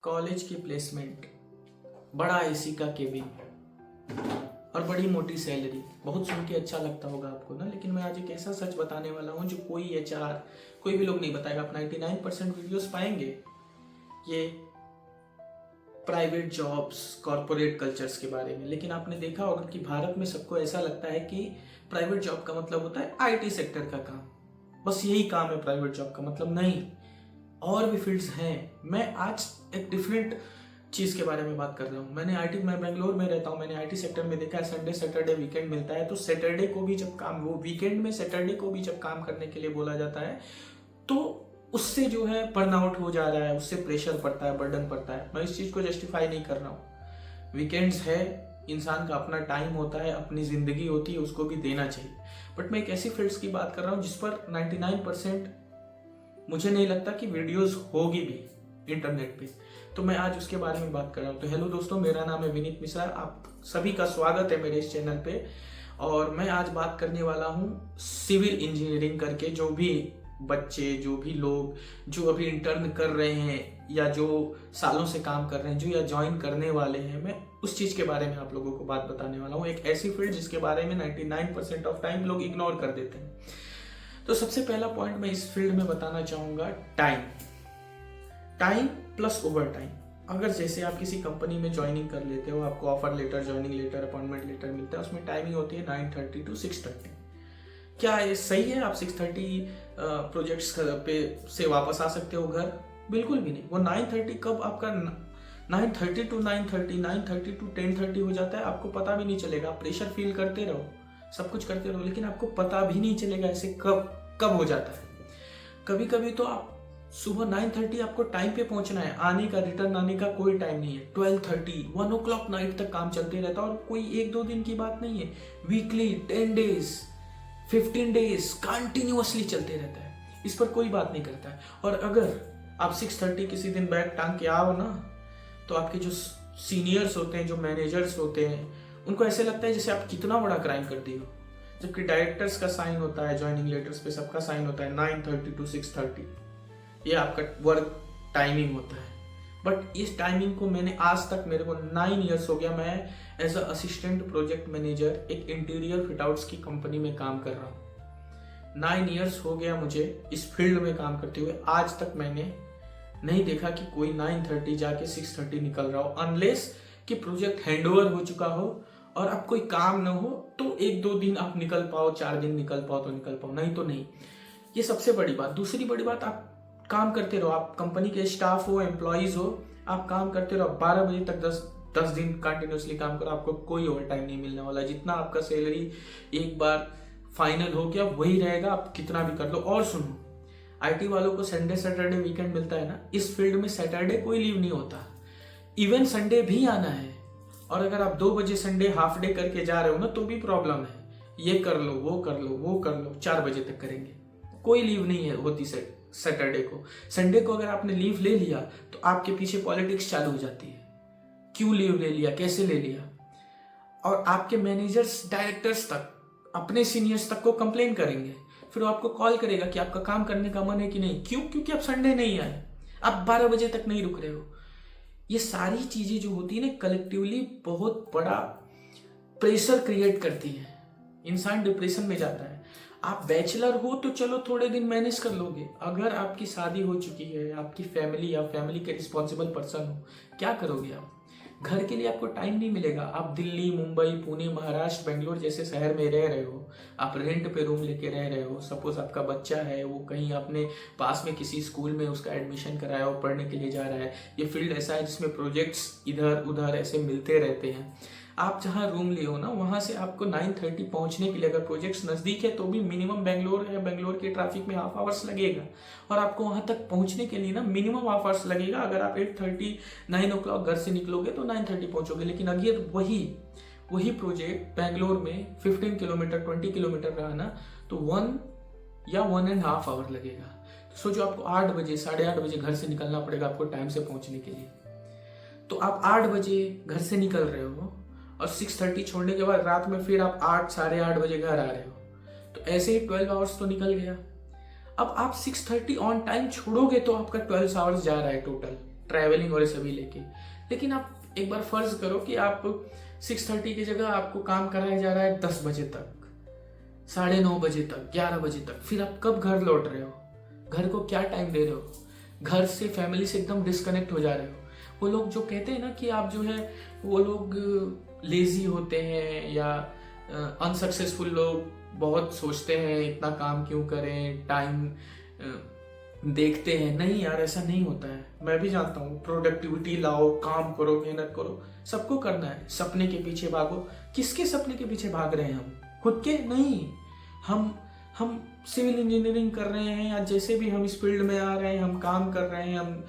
College की placement, बड़ा AC का केबिन और बड़ी मोटी सैलरी। बहुत सुन के अच्छा लगता होगा आपको ना, लेकिन मैं आज एक ऐसा सच बताने वाला हूँ जो कोई एचआर कोई भी लोग नहीं बताएगा। आप 99% वीडियोस पाएंगे ये प्राइवेट जॉब्स, कॉरपोरेट कल्चर्स के बारे में। लेकिन आपने देखा होगा कि भारत में सबको ऐसा लगता है कि प्राइवेट जॉब का मतलब होता है आईटी सेक्टर का काम, बस यही काम है प्राइवेट जॉब का मतलब। नहीं, और भी फील्ड्स हैं। मैं आज एक डिफरेंट चीज़ के बारे में बात कर रहा हूँ। मैं बेंगलोर में रहता हूँ, मैंने आईटी सेक्टर में देखा है संडे सैटरडे वीकेंड मिलता है, तो सैटरडे को भी जब काम, वो वीकेंड में सैटरडे को भी जब काम करने के लिए बोला जाता है तो उससे जो है बर्नआउट हो जा रहा है, उससे प्रेशर पड़ता है, बर्डन पड़ता है। मैं इस चीज़ को जस्टिफाई नहीं कर रहा हूँ। वीकेंड्स है, इंसान का अपना टाइम होता है, अपनी ज़िंदगी होती है, उसको भी देना चाहिए। बट मैं एक ऐसी फील्ड्स की बात कर रहा हूँ जिस पर 99% मुझे नहीं लगता कि वीडियोस होगी भी इंटरनेट पे, तो मैं आज उसके बारे में बात कर रहा हूँ। तो हेलो दोस्तों, मेरा नाम है विनीत मिश्रा, आप सभी का स्वागत है मेरे इस चैनल पे। और मैं आज बात करने वाला हूँ सिविल इंजीनियरिंग करके, जो भी बच्चे, जो भी लोग जो अभी इंटर्न कर रहे हैं या जो सालों से काम कर रहे हैं, जो या ज्वाइन करने वाले हैं, मैं उस चीज़ के बारे में आप लोगों को बात बताने वाला हूँ। एक ऐसी फील्ड जिसके बारे में 99% ऑफ टाइम लोग इग्नोर कर देते हैं। तो सबसे पहला पॉइंट मैं इस फील्ड में बताना चाहूंगा, टाइम प्लस ओवर टाइम। अगर जैसे आप किसी कंपनी में ज्वाइनिंग कर लेते हो, आपको offer letter, joining letter, appointment letter मिलता है, उसमें टाइमिंग होती है 9:30 to 6:30। क्या ये सही है? आप 6:30 प्रोजेक्ट्स पे से वापस आ सकते हो घर? बिल्कुल भी नहीं। वो 9:30 कब आपका 9:30 to 9:30, 9:30 to 10:30 हो जाता है, आपको पता भी नहीं चलेगा। आप प्रेशर फील करते रहो, सब कुछ करते रहो, लेकिन आपको पता भी नहीं चलेगा ऐसे कब हो जाता है। कभी कभी तो आप सुबह 9:30 आपको टाइम पे पहुंचना है, आने का, रिटर्न आने का कोई टाइम नहीं है। 12:30, 1 o'clock नाइट तक काम चलते रहता है, और कोई 1-2 दिन की बात नहीं है। वीकली, 10 डेज, 15 डेज कंटिन्यूअसली चलते रहता है। इस पर कोई बात नहीं करता है। और अगर आप 6:30 किसी दिन बैग टांग के आओ ना, तो आपके जो सीनियर्स होते हैं, जो मैनेजर्स होते हैं, उनको ऐसे लगता है जैसे आप कितना बड़ा क्राइम कर दिए हो। जबकि डायरेक्टर्स का साइन होता है, ज्वाइनिंग लेटर्स पे सबका साइन होता है 9:30 to 6:30, ये आपका वर्क टाइमिंग होता है। बट इस टाइमिंग को मैंने आज तक, मेरे को 9 ईयर्स हो गया, मैं as a assistant project manager एक इंटीरियर फिटआउट्स की कंपनी में काम कर रहा हूँ। 9 ईयर्स हो गया मुझे इस फील्ड में काम करते हुए। आज तक मैंने नहीं देखा कि कोई 9:30 जाके 6:30 निकल रहा हो, अनलेस कि प्रोजेक्ट हैंडओवर हो चुका हो और अब कोई काम ना हो, तो 1-2 दिन आप निकल पाओ, 4 दिन निकल पाओ तो निकल पाओ, नहीं तो नहीं। ये सबसे बड़ी बात। दूसरी बड़ी बात, आप काम करते रहो, आप कंपनी के स्टाफ हो, एम्प्लॉइज हो, आप काम करते रहो। 12 बजे तक 10 दिन कंटिन्यूसली काम करो, आपको कोई ओवर टाइम नहीं मिलने वाला। जितना आपका सैलरी एक बार फाइनल हो गया वही रहेगा, आप कितना भी कर लो। और सुनो, आईटी वालों को संडे सैटरडे वीकेंड मिलता है ना, इस फील्ड में सैटरडे कोई लीव नहीं होता, इवन संडे भी आना है। और अगर आप 2 बजे संडे हाफ डे करके जा रहे हो ना, तो भी प्रॉब्लम है। ये कर लो, वो कर लो, वो कर लो, 4 बजे तक करेंगे। कोई लीव नहीं है होती सैटरडे को। संडे को अगर आपने लीव ले लिया तो आपके पीछे पॉलिटिक्स चालू हो जाती है। क्यों लीव ले लिया, कैसे ले लिया? और आपके मैनेजर्स, डायरेक्टर्स तक, अपने सीनियर्स तक को कंप्लेन करेंगे। फिर वो आपको कॉल करेगा कि आपका काम करने का मन है कि नहीं। क्यों? क्योंकि आप संडे नहीं आए, आप 12 बजे तक नहीं रुक रहे हो। ये सारी चीजें जो होती है ना, कलेक्टिवली बहुत बड़ा प्रेशर क्रिएट करती है। इंसान डिप्रेशन में जाता है। आप बैचलर हो तो चलो थोड़े दिन मैनेज कर लोगे। अगर आपकी शादी हो चुकी है, आपकी फैमिली या फैमिली के रिस्पॉन्सिबल पर्सन हो, क्या करोगे आप? घर के लिए आपको टाइम नहीं मिलेगा। आप दिल्ली, मुंबई, पुणे, महाराष्ट्र, बेंगलोर जैसे शहर में रह रहे हो, आप रेंट पे रूम लेके रह रहे हो। सपोज आपका बच्चा है, वो कहीं अपने पास में किसी स्कूल में उसका एडमिशन कराया हो, पढ़ने के लिए जा रहा है। ये फील्ड ऐसा है जिसमें प्रोजेक्ट्स इधर उधर ऐसे मिलते रहते हैं। आप जहाँ रूम लिए हो ना, वहाँ से आपको 9:30 पहुँचने के लिए, अगर प्रोजेक्ट्स नज़दीक है तो भी मिनिमम बेंगलोर है, बेंगलोर के ट्रैफिक में हाफ आवर्स लगेगा। और आपको वहाँ तक पहुँचने के लिए ना मिनिमम हाफ आवर्स लगेगा। अगर आप 8:30, 9 o'clock घर से निकलोगे तो 9:30 पहुँचोगे। लेकिन अगर वही प्रोजेक्ट बेंगलोर में 15 किलोमीटर, 20 किलोमीटर रहा ना, तो 1 या 1.5 आवर लगेगा। सोचो, आपको 8 बजे, 8:30 बजे घर से निकलना पड़ेगा आपको टाइम से पहुँचने के लिए। तो आप 8 बजे घर से निकल रहे हो और 6:30 छोड़ने के बाद रात में फिर आप 8, 8:30 बजे घर आ रहे हो, तो ऐसे ही 12 आवर्स तो निकल गया। अब आप 6:30 ऑन टाइम छोड़ोगे तो आपका 12 आवर्स जा रहा है टोटल। ट्रैवलिंग और ये सभी लेके। लेकिन आप एक बार फर्ज करो कि आप 6:30 की जगह आपको काम कराया जा रहा है 10 बजे तक, 9:30 बजे तक, 11 बजे तक, फिर आप कब घर लौट रहे हो? घर को क्या टाइम दे रहे हो? घर से, फैमिली से एकदम डिस्कनेक्ट हो जा रहे हो। वो लोग जो कहते हैं ना कि आप जो है, वो लोग लेजी होते हैं या अनसक्सेसफुल लोग बहुत सोचते हैं इतना काम क्यों करें, टाइम देखते हैं। नहीं यार, ऐसा नहीं होता है। मैं भी जानता हूँ, प्रोडक्टिविटी लाओ, काम करो, मेहनत करो, सबको करना है। सपने के पीछे भागो। किसके सपने के पीछे भाग रहे हैं हम? खुद के नहीं। हम सिविल इंजीनियरिंग कर रहे हैं या जैसे भी हम इस फील्ड में आ रहे हैं, हम काम कर रहे हैं, हम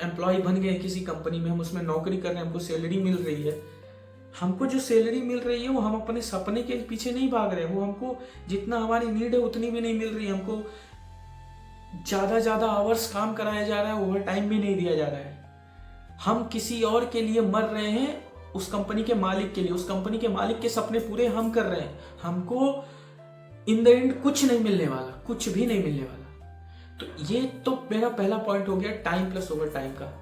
एम्प्लॉय बन गए किसी कंपनी में, हम उसमें नौकरी कर रहे हैं, हमको सैलरी मिल रही है। हमको जो सैलरी मिल रही है वो हम अपने सपने के पीछे नहीं भाग रहे हैं। वो हमको जितना हमारी नीड है उतनी भी नहीं मिल रही है। हमको ज्यादा आवर्स काम कराया जा रहा है, ओवर टाइम भी नहीं दिया जा रहा है। हम किसी और के लिए मर रहे हैं, उस कंपनी के मालिक के लिए। उस कंपनी के मालिक के सपने पूरे हम कर रहे हैं। हमको इन द एंड कुछ नहीं मिलने वाला, कुछ भी नहीं मिलने वाला। तो ये तो मेरा पहला पॉइंट हो गया, टाइम प्लस ओवर टाइम का।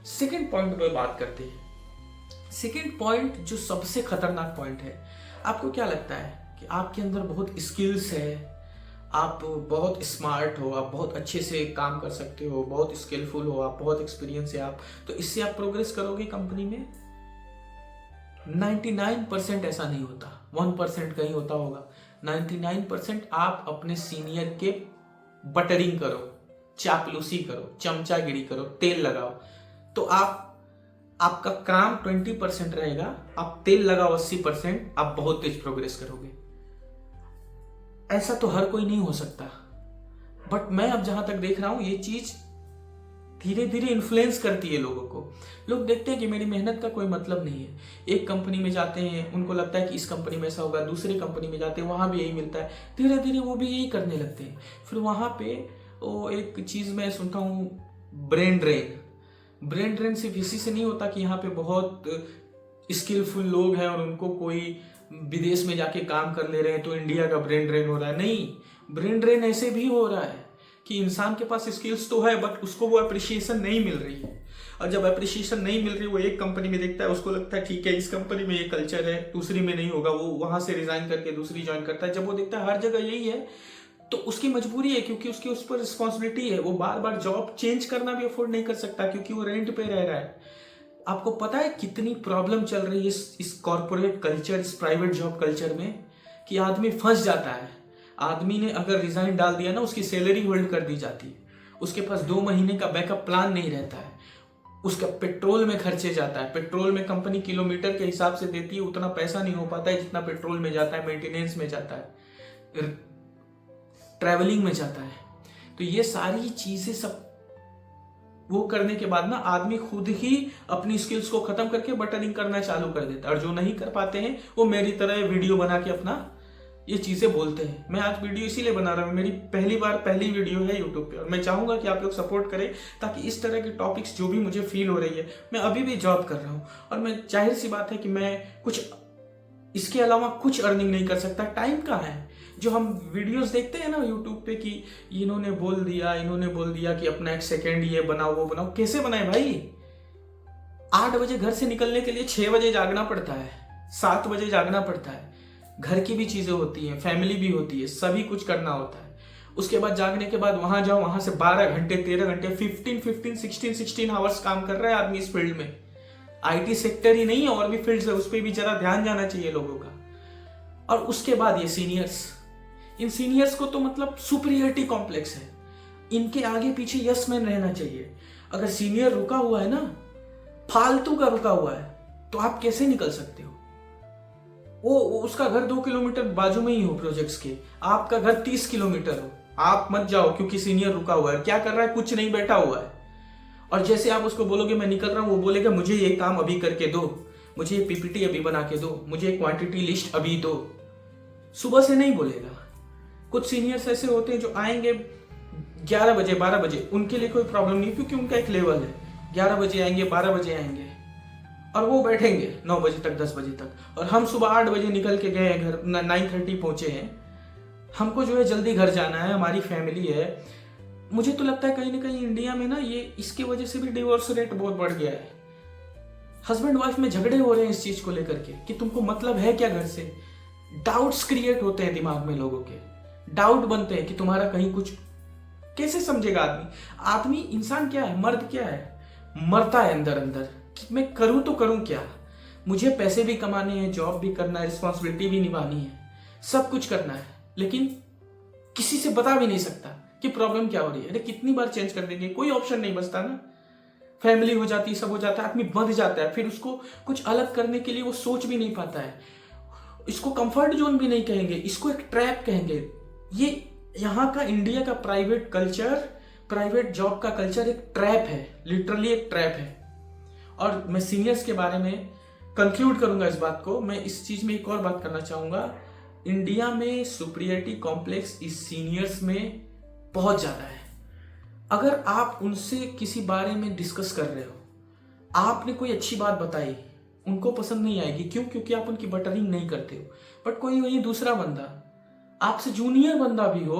सेकेंड पॉइंट पर बात करते हैं। सेकेंड पॉइंट जो सबसे खतरनाक पॉइंट है, आपको क्या लगता है कि आपके अंदर बहुत स्किल्स है, आप बहुत स्मार्ट हो, आप बहुत अच्छे से काम कर सकते हो, बहुत स्किलफुल हो, आप बहुत एक्सपीरियंस है आप, तो इससे आप प्रोग्रेस करोगे कंपनी में? 99% ऐसा नहीं होता, 1% कहीं होता होगा। 99% आप अपने सीनियर के बटरिंग करो, चापलूसी करो, चमचागिरी करो, तेल लगाओ, तो आपका काम 20% रहेगा। आप तेल लगाओ 80%, आप बहुत तेज प्रोग्रेस करोगे। ऐसा तो हर कोई नहीं हो सकता, बट मैं अब जहां तक देख रहा हूं ये चीज धीरे धीरे इन्फ्लुएंस करती है लोगों को। लोग देखते हैं कि मेरी मेहनत का कोई मतलब नहीं है। एक कंपनी में जाते हैं, उनको लगता है कि इस कंपनी में ऐसा होगा, दूसरी कंपनी में जाते हैं, वहां भी यही मिलता है। धीरे धीरे वो भी यही करने लगते हैं। फिर वहां पे वो एक चीज मैं सुनता हूँ, ब्रेन ड्रेन। ब्रेन ड्रेन सिर्फ इसी से नहीं होता कि यहाँ पे बहुत स्किलफुल लोग हैं और उनको कोई विदेश में जाके काम कर ले रहे हैं तो इंडिया का ब्रेन ड्रेन हो रहा है। नहीं, ब्रेन ड्रेन ऐसे भी हो रहा है कि इंसान के पास स्किल्स तो है, बट उसको वो अप्रिशिएशन नहीं मिल रही है। और जब अप्रिशिएशन नहीं मिल रही, वो एक कंपनी में देखता है, उसको लगता है ठीक है इस कंपनी में ये कल्चर है, दूसरी में नहीं होगा, वो वहां से रिजाइन करके दूसरी ज्वाइन करता है। जब वो देखता है हर जगह यही है, तो उसकी मजबूरी है, क्योंकि उसकी उस पर रिस्पॉन्सिबिलिटी है। वो बार बार जॉब चेंज करना भी अफोर्ड नहीं कर सकता, क्योंकि वो रेंट पे रह रहा है। आपको पता है कितनी प्रॉब्लम चल रही है इस कॉर्पोरेट कल्चर, इस प्राइवेट जॉब कल्चर में, कि आदमी फंस जाता है। आदमी ने अगर रिजाइन डाल दिया ना, उसकी सैलरी होल्ड कर दी जाती है, उसके पास 2 महीने का बैकअप प्लान नहीं रहता है, उसका पेट्रोल में खर्चे जाता है। पेट्रोल में कंपनी किलोमीटर के हिसाब से देती है, उतना पैसा नहीं हो पाता है जितना पेट्रोल में जाता है, मेंटेनेंस में जाता है, ट्रैवलिंग में जाता है। तो ये सारी चीजें सब वो करने के बाद ना आदमी खुद ही अपनी स्किल्स को खत्म करके बटरिंग करना चालू कर देता है। और जो नहीं कर पाते हैं वो मेरी तरह वीडियो बना के अपना ये चीजें बोलते हैं। मैं आज वीडियो इसीलिए बना रहा हूँ, मेरी पहली वीडियो है यूट्यूब पे, और मैं चाहूंगा कि आप लोग सपोर्ट करें, ताकि इस तरह के टॉपिक्स जो भी मुझे फील हो रही है, मैं अभी भी जॉब कर रहा हूँ और मैं, जाहिर सी बात है कि मैं कुछ इसके अलावा कुछ अर्निंग नहीं कर सकता। टाइम कहाँ है? जो हम वीडियोस देखते हैं ना यूट्यूब पे कि इन्होंने बोल दिया कि अपना एक सेकेंड ये बनाओ वो बनाओ, कैसे बनाए भाई? 8 बजे घर से निकलने के लिए 6 बजे जागना पड़ता है, 7 बजे जागना पड़ता है। घर की भी चीजें होती हैं, फैमिली भी होती है, सभी कुछ करना होता है। उसके बाद जागने के बाद वहां जाओ, वहां से 12 घंटे 13 घंटे 15 16 आवर्स काम कर रहा है आदमी इस फील्ड में। आईटी सेक्टर ही नहीं है, और भी फील्ड्स है, उस पर भी जरा ध्यान जाना चाहिए लोगों का। और उसके बाद ये सीनियर्स, इन सीनियर्स को तो मतलब सुपीरियरिटी कॉम्प्लेक्स है, इनके आगे पीछे यस मैन रहना चाहिए। अगर सीनियर रुका हुआ है ना, फालतू का रुका हुआ है, तो आप कैसे निकल सकते हो? वो उसका घर 2 किलोमीटर बाजू में ही हो प्रोजेक्ट्स के, आपका घर 30 किलोमीटर हो, आप मत जाओ क्योंकि सीनियर रुका हुआ है। क्या कर रहा है? कुछ नहीं, बैठा हुआ है। और जैसे आप उसको बोलोगे मैं निकल रहा हूं, वो बोलेगा मुझे ये काम अभी करके दो, मुझे ये पीपीटी अभी बना के दो, मुझे क्वांटिटी लिस्ट अभी दो। सुबह से नहीं बोलेगा। कुछ सीनियर्स ऐसे होते हैं जो आएंगे 11 बजे 12 बजे, उनके लिए कोई प्रॉब्लम नहीं, क्योंकि उनका एक लेवल है। 11 बजे आएंगे, 12 बजे आएंगे, और वो बैठेंगे 9 बजे तक, 10 बजे तक। और हम सुबह 8 बजे निकल के गए हैं घर, 9:30 पहुंचे हैं। हमको जो है जल्दी घर जाना है, हमारी फैमिली है, मुझे तो लगता है कहीं ना कहीं इंडिया में ना ये इसकी वजह से भी डिवोर्स रेट बहुत बढ़ गया है। हस्बैंड वाइफ में झगड़े हो रहे हैं इस चीज को लेकर के कि तुमको मतलब है क्या घर से। डाउट्स क्रिएट होते हैं दिमाग में, लोगों के डाउट बनते हैं कि तुम्हारा कहीं कुछ। कैसे समझेगा आदमी? आदमी इंसान क्या है, मर्द क्या है, मरता है अंदर अंदर कि मैं करूं तो करूं क्या। मुझे पैसे भी कमाने हैं, जॉब भी करना है, रिस्पॉन्सिबिलिटी भी निभानी है, सब कुछ करना है, लेकिन किसी से बता भी नहीं सकता कि प्रॉब्लम क्या हो रही है। अरे कितनी बार चेंज कर देंगे, कोई ऑप्शन नहीं बचता ना। फैमिली हो जाती है, सब हो जाता है, आदमी बंध जाता है, फिर उसको कुछ अलग करने के लिए वो सोच भी नहीं पाता है। इसको कंफर्ट जोन भी नहीं कहेंगे, इसको एक ट्रैप कहेंगे। ये यहाँ का इंडिया का प्राइवेट कल्चर, प्राइवेट जॉब का कल्चर एक ट्रैप है, लिटरली एक ट्रैप है। और मैं सीनियर्स के बारे में कंक्लूड करूंगा इस बात को। मैं इस चीज में एक और बात करना चाहूंगा, इंडिया में सुपीरियरिटी कॉम्प्लेक्स इस सीनियर्स में बहुत ज्यादा है। अगर आप उनसे किसी बारे में डिस्कस कर रहे हो, आपने कोई अच्छी बात बताई, उनको पसंद नहीं आएगी। क्यों? क्योंकि आप उनकी बटरिंग नहीं करते हो। बट कोई वही दूसरा बंदा, आपसे जूनियर बंदा भी हो,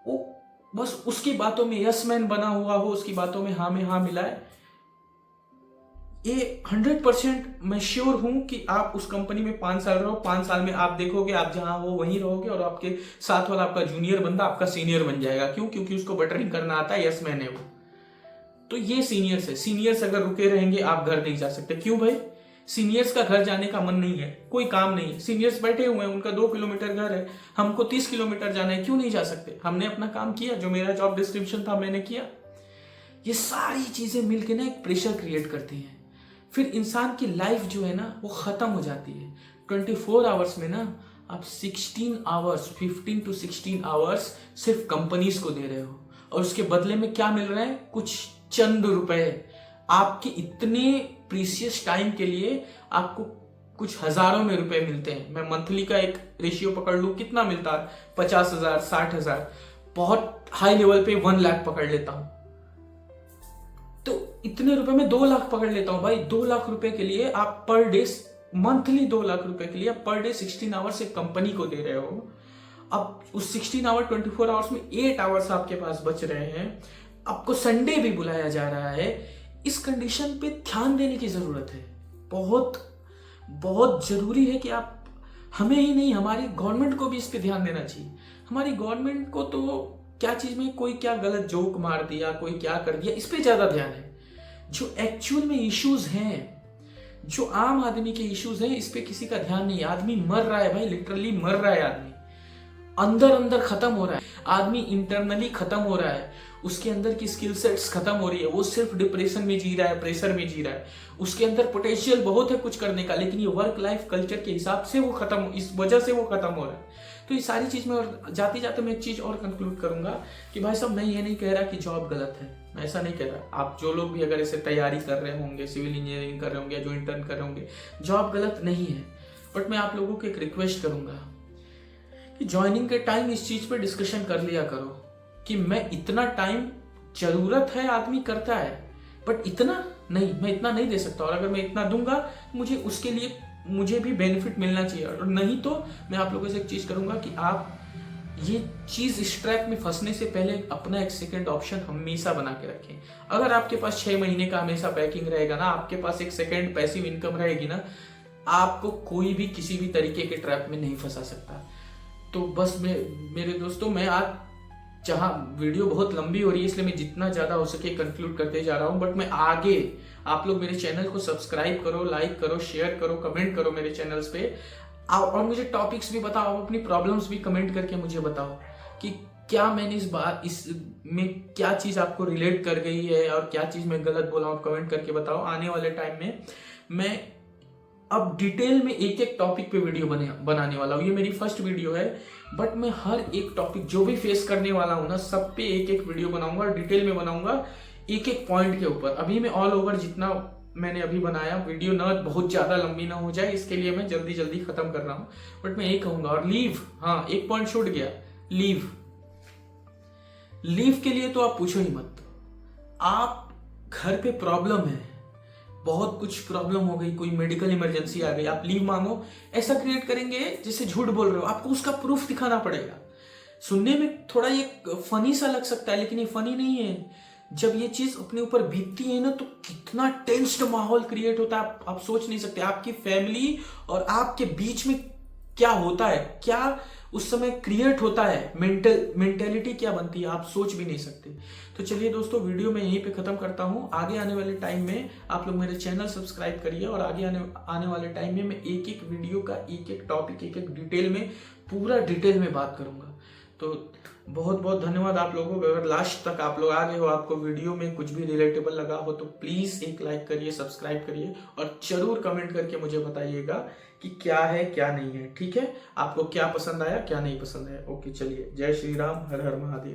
वो बस उसकी बातों में यस मैन बना हुआ हो, उसकी बातों में हाँ मिलाए, ये 100% मैं श्योर हूं कि आप उस कंपनी में 5 साल रहो, 5 साल में आप देखोगे आप जहां हो वहीं रहोगे, और आपके साथ वाला आपका जूनियर बंदा आपका सीनियर बन जाएगा। क्यों? क्योंकि उसको बटरिंग करना आता है, यस मैन है वो। तो ये सीनियर्स है। सीनियर्स अगर रुके रहेंगे आप घर नहीं जा सकते। क्यों भाई? सीनियर्स का घर जाने का मन नहीं है, कोई काम नहीं है, सीनियर्स बैठे हुए हैं, उनका 2 किलोमीटर घर है, हमको 30 किलोमीटर जाना है, क्यों नहीं जा सकते? हमने अपना काम किया, जो मेरा जॉब डिस्क्रिप्शन था मैंने किया। ये सारी चीजें मिलकर ना एक प्रेशर क्रिएट करती हैं, फिर इंसान की लाइफ जो है ना वो खत्म हो जाती है। 24 आवर्स में ना आप 16 आवर्स, 15 to 16 आवर्स सिर्फ कंपनीज को दे रहे हो, और उसके बदले में क्या मिल रहा है? कुछ चंद रुपए। आपके इतने प्रीशियस टाइम के लिए आपको कुछ हजारों में रुपए मिलते हैं। मैं मंथली का एक रेशियो पकड़ लूं, कितना मिलता है? 50,000, 60,000, बहुत हाई लेवल पे 1 लाख पकड़ लेता हूं। तो इतने रुपए में 2 लाख पकड़ लेता हूं भाई। 2 लाख रुपए के लिए आप पर डे, मंथली 2 लाख रुपए के लिए आप पर डे 16 आवर्स एक कंपनी को दे रहे हो। अब उस 16 आवर 24 आवर्स में 8 आवर्स आपके पास बच रहे हैं, आपको संडे भी बुलाया जा रहा है। इस कंडीशन पे ध्यान देने की जरूरत है। बहुत बहुत जरूरी है कि आप, हमें ही नहीं हमारी गवर्नमेंट को भी इस पे ध्यान देना चाहिए। हमारी गवर्नमेंट को तो क्या चीज में कोई क्या गलत जोक मार दिया, कोई क्या कर दिया, इस पे ज्यादा ध्यान है। जो एक्चुअल में इश्यूज हैं, जो आम आदमी के इश्यूज हैं, इस पे किसी का ध्यान नहीं। आदमी मर रहा है भाई, लिटरली मर रहा है आदमी, अंदर अंदर खत्म हो रहा है आदमी, इंटरनली खत्म हो रहा है, उसके अंदर की स्किल सेट्स खत्म हो रही है, वो सिर्फ डिप्रेशन में जी रहा है, प्रेशर में जी रहा है। उसके अंदर पोटेंशियल बहुत है कुछ करने का, लेकिन ये वर्क लाइफ कल्चर के हिसाब से वो खत्म, इस वजह से वो खत्म हो रहा है। तो ये सारी चीज में, और जाते जाते मैं एक चीज और कंक्लूड करूंगा कि भाई साहब, मैं ये नहीं कह रहा कि जॉब गलत है, मैं ऐसा नहीं कह रहा। आप जो लोग भी अगर ऐसे तैयारी कर रहे होंगे, सिविल इंजीनियरिंग कर रहे होंगे, जो इंटर्न कर रहे होंगे, जॉब गलत नहीं है। बट मैं आप लोगों को एक रिक्वेस्ट करूंगा कि ज्वाइनिंग के टाइम इस चीज पे डिस्कशन कर लिया करो कि मैं इतना टाइम, जरूरत है आदमी करता है, बट इतना नहीं, मैं इतना नहीं दे सकता, और अगर मैं इतना दूंगा मुझे उसके लिए मुझे भी बेनिफिट मिलना चाहिए। और नहीं तो मैं आप लोगों से एक चीज करूंगा कि आप ये चीज, इस ट्रैप में फंसने से पहले अपना एक सेकंड ऑप्शन हमेशा बना के रखें। अगर आपके पास 6 महीने का हमेशा पैकिंग रहेगा ना, आपके पास एक सेकंड पैसिव इनकम रहेगी ना, आपको कोई भी किसी भी तरीके के ट्रैप में नहीं फंसा सकता। तो बस मेरे दोस्तों, मैं आज, जहां वीडियो बहुत लंबी हो रही है इसलिए मैं जितना ज्यादा हो सके कंक्लूड करते जा रहा हूं, बट मैं आगे, आप लोग मेरे चैनल को सब्सक्राइब करो, लाइक करो, शेयर करो, कमेंट करो मेरे चैनल्स पे, और मुझे टॉपिक्स भी बताओ, अपनी प्रॉब्लम्स भी कमेंट करके मुझे बताओ कि क्या मैंने इस में क्या चीज आपको रिलेट कर गई है और क्या चीज मैं गलत बोला हूं, कमेंट करके बताओ। आने वाले टाइम में मैं अब डिटेल में एक एक टॉपिक पे वीडियो बनाने वाला हूँ। ये मेरी फर्स्ट वीडियो है, बट मैं हर एक टॉपिक जो भी फेस करने वाला हूँ ना, सब पे एक एक वीडियो बनाऊंगा और डिटेल में बनाऊंगा, एक एक पॉइंट के ऊपर। अभी मैं ऑल ओवर जितना मैंने अभी बनाया, वीडियो ना बहुत ज्यादा लंबी ना हो जाए, इसके लिए मैं जल्दी जल्दी खत्म कर रहा हूँ। बट मैं ये कहूंगा, और लीव, हाँ एक पॉइंट छूट गया, लीव के लिए तो आप पूछो ही मत। आप घर पे प्रॉब्लम है, बहुत कुछ प्रॉब्लम हो गई, कोई मेडिकल इमरजेंसी आ गई, आप लीव मांगो, ऐसा क्रिएट करेंगे जैसे झूठ बोल रहे हो, आपको उसका प्रूफ दिखाना पड़ेगा। सुनने में थोड़ा ये फनी सा लग सकता है, लेकिन ये फनी नहीं है। जब ये चीज अपने ऊपर बीतती है ना, तो कितना टेंस्ड माहौल क्रिएट होता है, आप सोच नहीं सकते। आपकी फैमिली और आपके बीच में क्या होता है, क्या उस समय क्रिएट होता है, मेंटेलिटी क्या बनती है, आप सोच भी नहीं सकते। तो चलिए दोस्तों, वीडियो मैं यहीं पे खत्म करता हूँ। आगे आने वाले टाइम में आप लोग मेरे चैनल सब्सक्राइब करिए, और आगे आने वाले टाइम में मैं एक एक वीडियो का एक एक टॉपिक, एक एक डिटेल में, पूरा डिटेल में बात करूंगा। तो बहुत बहुत धन्यवाद आप लोगों को। अगर लास्ट तक आप लोग आगे हो, आपको वीडियो में कुछ भी रिलेटेबल लगा हो, तो प्लीज एक लाइक करिए, सब्सक्राइब करिए, और जरूर कमेंट करके मुझे बताइएगा कि क्या है क्या नहीं है। ठीक है, आपको क्या पसंद आया, क्या नहीं पसंद आया। ओके, चलिए, जय श्री राम, हर हर महादेव।